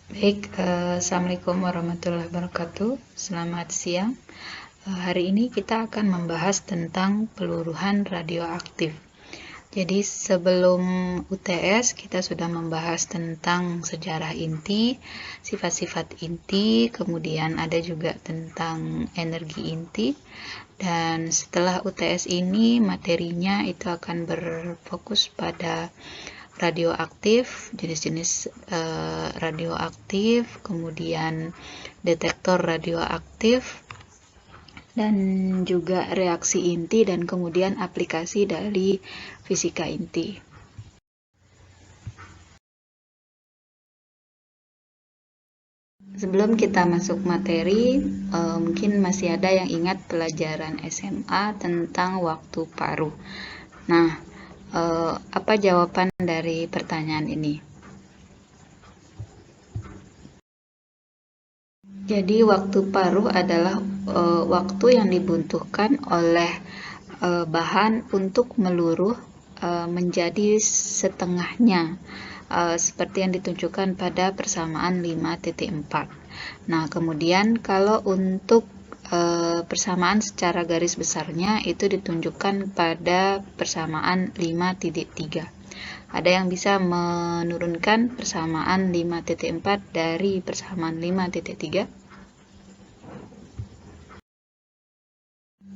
Baik, Assalamualaikum warahmatullahi wabarakatuh. Selamat siang. Hari ini kita akan membahas tentang peluruhan radioaktif. Jadi sebelum UTS kita sudah membahas tentang sejarah inti, sifat-sifat inti, kemudian ada juga tentang energi inti. Dan setelah UTS ini materinya itu akan berfokus pada radioaktif, jenis-jenis radioaktif, kemudian detektor radioaktif, dan juga reaksi inti dan kemudian aplikasi dari fisika inti. Sebelum kita masuk materi, mungkin masih ada yang ingat pelajaran SMA tentang waktu paruh. Nah, apa jawaban dari pertanyaan ini? Jadi waktu paruh adalah waktu yang dibutuhkan oleh bahan untuk meluruh menjadi setengahnya, seperti yang ditunjukkan pada persamaan 5.4. Nah, kemudian kalau untuk persamaan secara garis besarnya itu ditunjukkan pada persamaan 5.3. Ada yang bisa menurunkan persamaan 5.4 dari persamaan 5.3?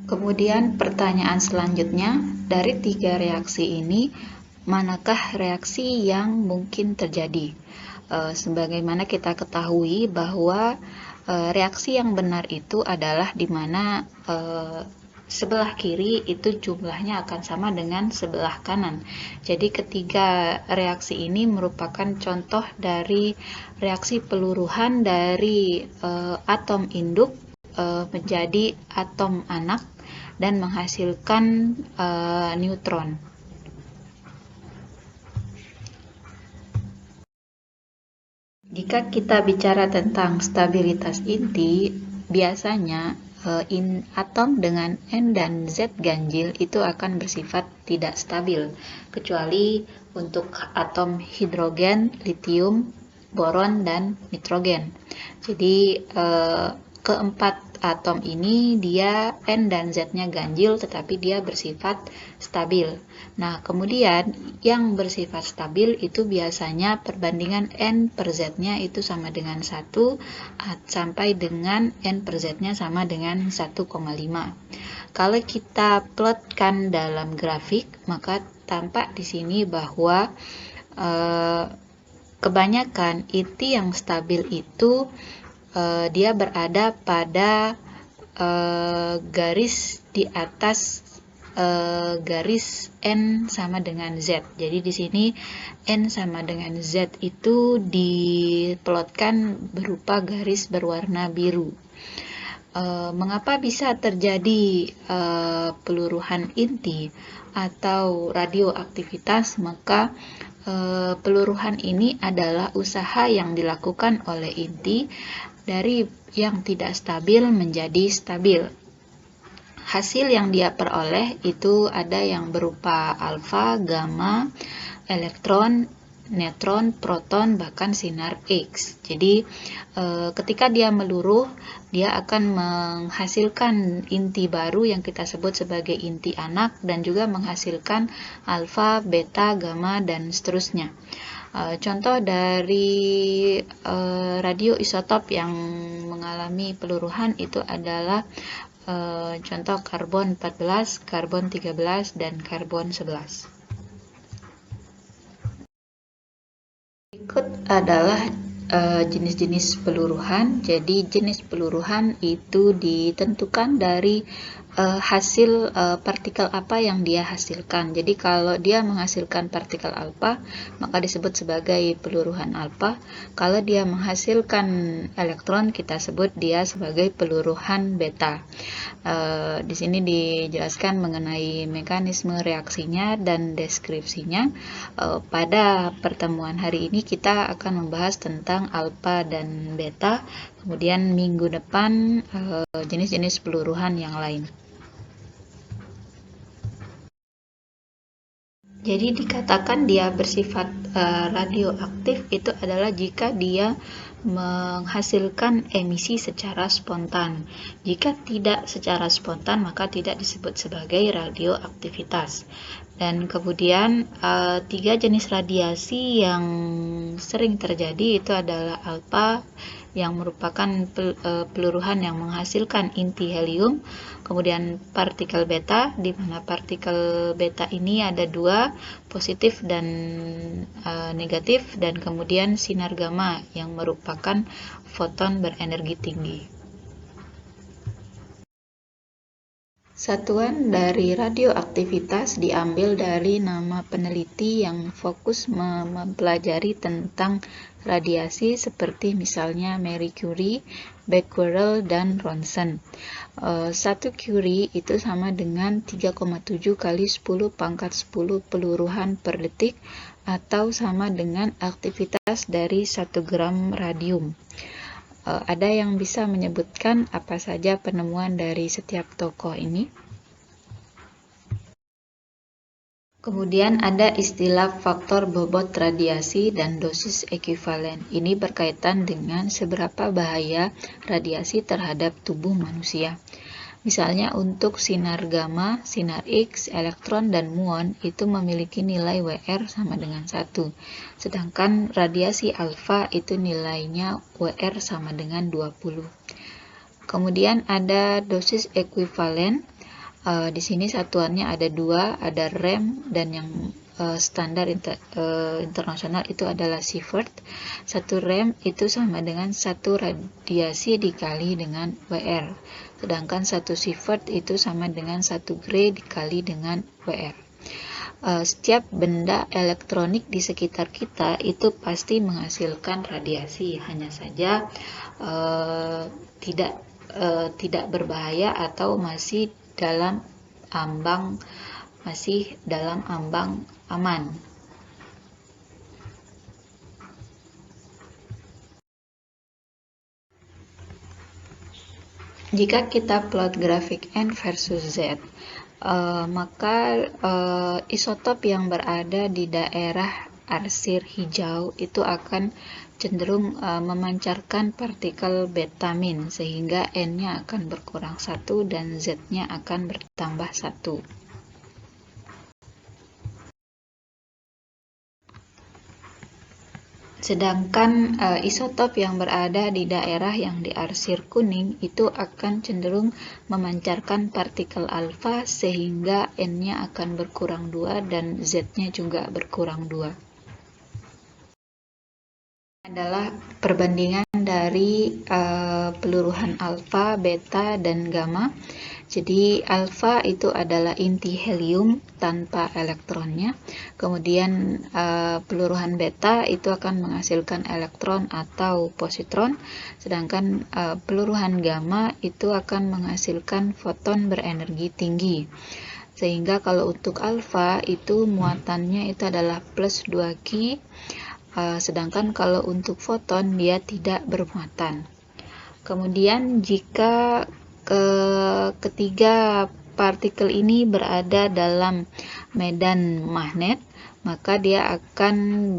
Kemudian pertanyaan selanjutnya, dari 3 reaksi ini, manakah reaksi yang mungkin terjadi? Sebagaimana kita ketahui bahwa reaksi yang benar itu adalah di mana sebelah kiri itu jumlahnya akan sama dengan sebelah kanan. Jadi ketiga reaksi ini merupakan contoh dari reaksi peluruhan dari atom induk menjadi atom anak dan menghasilkan neutron. Jika kita bicara tentang stabilitas inti, biasanya atom dengan N dan Z ganjil itu akan bersifat tidak stabil, kecuali untuk atom hidrogen, litium, boron, dan nitrogen. Jadi keempat atom ini dia N dan Z-nya ganjil tetapi dia bersifat stabil. Nah, kemudian yang bersifat stabil itu biasanya perbandingan N per Z-nya itu sama dengan 1 sampai dengan N per Z-nya sama dengan 1,5. Kalau kita plotkan dalam grafik, maka tampak di sini bahwa kebanyakan inti yang stabil itu dia berada pada garis di atas garis N sama dengan Z. Jadi di sini N sama dengan Z itu diplotkan berupa garis berwarna biru. Mengapa bisa terjadi peluruhan inti atau radioaktivitas? Maka peluruhan ini adalah usaha yang dilakukan oleh inti dari yang tidak stabil menjadi stabil. Hasil yang dia peroleh itu ada yang berupa alfa, gamma, elektron, neutron, proton, bahkan sinar X. Jadi ketika dia meluruh, dia akan menghasilkan inti baru yang kita sebut sebagai inti anak dan juga menghasilkan alfa, beta, gamma, dan seterusnya. Contoh dari radioisotop yang mengalami peluruhan itu adalah contoh karbon 14, karbon 13, dan karbon 11. Berikut adalah jenis-jenis peluruhan. Jadi jenis peluruhan itu ditentukan dari hasil partikel apa yang dia hasilkan. Jadi kalau dia menghasilkan partikel alfa, maka disebut sebagai peluruhan alfa. Kalau dia menghasilkan elektron, kita sebut dia sebagai peluruhan beta. Di sini dijelaskan mengenai mekanisme reaksinya dan deskripsinya. Pada pertemuan hari ini kita akan membahas tentang alfa dan beta, kemudian minggu depan jenis-jenis peluruhan yang lain. Jadi dikatakan dia bersifat radioaktif itu adalah jika dia menghasilkan emisi secara spontan. Jika tidak secara spontan, maka tidak disebut sebagai radioaktivitas. Dan kemudian 3 jenis radiasi yang sering terjadi itu adalah alfa, yang merupakan peluruhan yang menghasilkan inti helium, kemudian partikel beta, di mana partikel beta ini ada 2, positif dan negatif, dan kemudian sinar gamma yang merupakan foton berenergi tinggi. Satuan dari radioaktivitas diambil dari nama peneliti yang fokus mempelajari tentang radiasi seperti misalnya Marie Curie, Becquerel, dan Ronson. 1 Curie itu sama dengan 3,7 kali 10 pangkat 10 peluruhan per detik, atau sama dengan aktivitas dari 1 gram radium. Ada yang bisa menyebutkan apa saja penemuan dari setiap tokoh ini? Kemudian ada istilah faktor bobot radiasi dan dosis ekuivalen. Ini berkaitan dengan seberapa bahaya radiasi terhadap tubuh manusia. Misalnya untuk sinar gamma, sinar X, elektron, dan muon itu memiliki nilai WR sama dengan 1. Sedangkan radiasi alfa itu nilainya WR sama dengan 20. Kemudian ada dosis ekuivalen. Di sini satuannya ada 2, ada rem, dan yang standar internasional itu adalah sievert. 1 rem itu sama dengan 1 radiasi dikali dengan WR, sedangkan 1 sievert itu sama dengan 1 gray dikali dengan WR. Setiap benda elektronik di sekitar kita itu pasti menghasilkan radiasi, hanya saja tidak berbahaya atau masih dalam ambang aman. Jika kita plot grafik N versus Z, maka isotop yang berada di daerah arsir hijau itu akan cenderung memancarkan partikel betamin, sehingga N-nya akan berkurang 1 dan Z-nya akan bertambah 1. Sedangkan isotop yang berada di daerah yang diarsir kuning itu akan cenderung memancarkan partikel alfa, sehingga N-nya akan berkurang 2 dan Z-nya juga berkurang 2. Adalah perbandingan dari peluruhan alfa, beta, dan gamma. Jadi alfa itu adalah inti helium tanpa elektronnya. Kemudian peluruhan beta itu akan menghasilkan elektron atau positron, sedangkan peluruhan gamma itu akan menghasilkan foton berenergi tinggi. Sehingga kalau untuk alfa itu muatannya itu adalah plus 2Q, sedangkan kalau untuk foton dia tidak bermuatan. Kemudian jika ketiga partikel ini berada dalam medan magnet, maka dia akan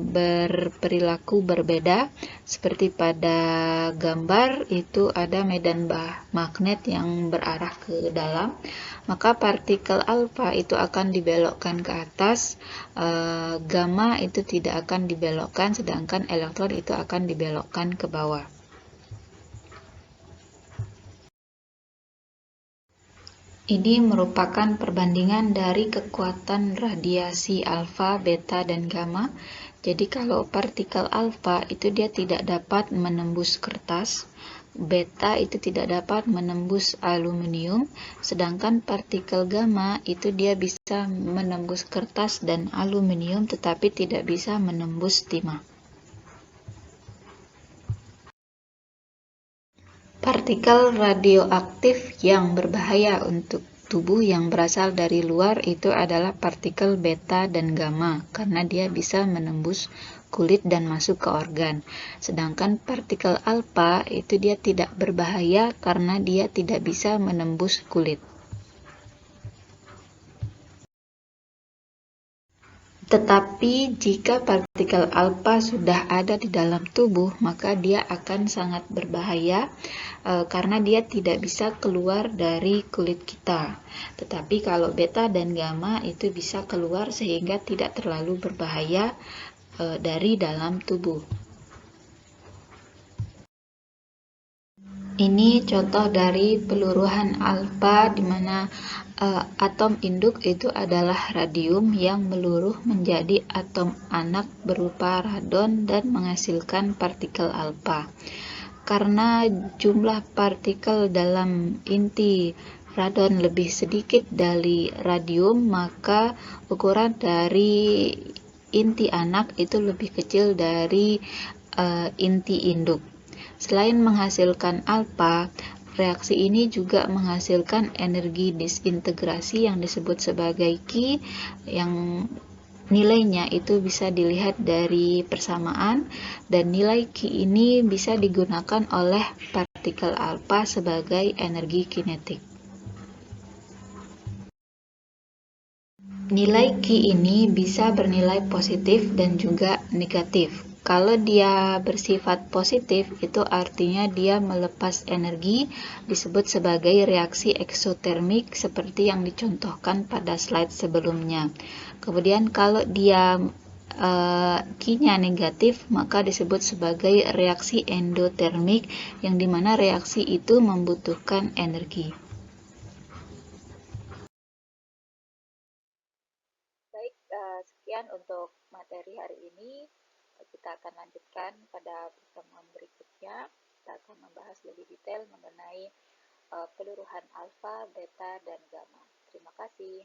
berperilaku berbeda. Seperti pada gambar itu ada medan magnet yang berarah ke dalam, maka partikel alfa itu akan dibelokkan ke atas, gamma itu tidak akan dibelokkan, sedangkan elektron itu akan dibelokkan ke bawah. Ini merupakan perbandingan dari kekuatan radiasi alfa, beta, dan gamma. Jadi kalau partikel alfa itu dia tidak dapat menembus kertas, beta itu tidak dapat menembus aluminium, sedangkan partikel gamma itu dia bisa menembus kertas dan aluminium tetapi tidak bisa menembus timah. Partikel radioaktif yang berbahaya untuk tubuh yang berasal dari luar itu adalah partikel beta dan gamma, karena dia bisa menembus kulit dan masuk ke organ. Sedangkan partikel alfa itu dia tidak berbahaya karena dia tidak bisa menembus kulit. Tetapi jika partikel alfa sudah ada di dalam tubuh, maka dia akan sangat berbahaya karena dia tidak bisa keluar dari kulit kita. Tetapi kalau beta dan gamma itu bisa keluar sehingga tidak terlalu berbahaya dari dalam tubuh. Ini contoh dari peluruhan alfa di mana atom induk itu adalah radium yang meluruh menjadi atom anak berupa radon dan menghasilkan partikel alfa. Karena jumlah partikel dalam inti radon lebih sedikit dari radium, maka ukuran dari inti anak itu lebih kecil dari inti induk. Selain menghasilkan alfa, reaksi ini juga menghasilkan energi disintegrasi yang disebut sebagai Ki, yang nilainya itu bisa dilihat dari persamaan, dan nilai Ki ini bisa digunakan oleh partikel alfa sebagai energi kinetik. Nilai Ki ini bisa bernilai positif dan juga negatif. Kalau dia bersifat positif, itu artinya dia melepas energi, disebut sebagai reaksi eksotermik seperti yang dicontohkan pada slide sebelumnya. Kemudian kalau dia Q-nya negatif, maka disebut sebagai reaksi endotermik, yang dimana reaksi itu membutuhkan energi. Baik, sekian untuk materi hari ini. Kita akan lanjutkan pada pertemuan berikutnya. Kita akan membahas lebih detail mengenai peluruhan alfa, beta, dan gamma. Terima kasih.